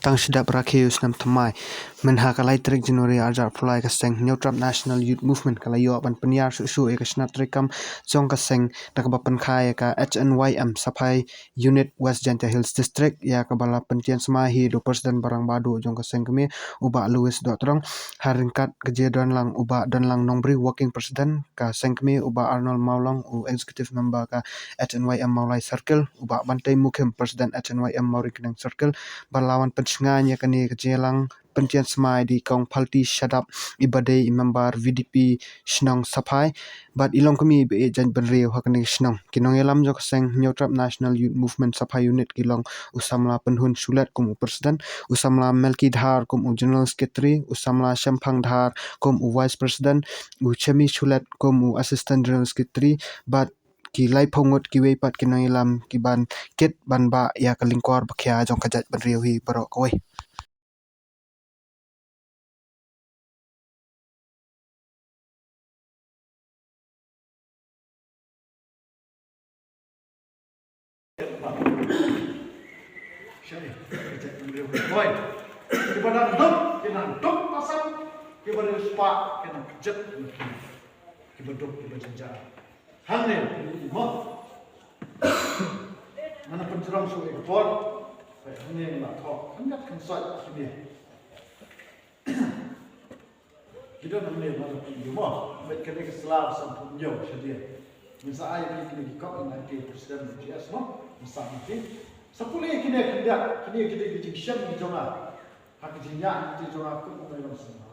tang sidap rakius nam thamai menha kalai trek January arjar pulai ka Seng Neutral National Youth Movement kalayo ban Pyniasoh e ka snatrekam jong ka Seng dakba pankhai ka Hnym Saphai unit Wjhd Hills district ya ka bala pentian sama hi do president barang badu jong ka Seng kami uba Louis dotrong haringkat keje dan lang uba dan lang nombri working president ka Seng kami uba Arnold Maulong u executive member ka Hnym Maulai circle uba bantai mukim president Hnym Mauri kenang circle berlawan pencengannya kini kejelang pentian semai di kaum palti shadap ibadai member VDP Shnong Saphai but ilong kami be jan benreu hakani Shnong kinong elam jok Seng Neutral National Youth Movement Saphai unit kilong usamla penhun sulat kum president usamla melki dhar kum general secretary usamla shampang dhar kum vice president chemi sulat kum assistant general secretary but ki lai phongot ki wei pat kinong elam ki ban ket ban ba ya kalingkor bakhya jong kajat ban riu hi barok koi Rồi, cái bà đang đốc, cái nàng đốc nó xong, cái bà đang spa, cái nàng chất, cái bà đốc, cái bà chân trả. Hằng này, mất. Mà nó phân rong xuống cái phốt, phải hằng này là thọ, hằng nhất khăn xoay, cái này. Cái đó hằng này là nhiều mà, mấy cái này Slav xong cũng nhiều, sẽ đi. Mình sẽ ai đi cái này có cái này cái president của GS mà, mình sang cái Sapuli kini kini kita kita jingsham di jonga, hak jinyak di jonga aku mengenai masalah.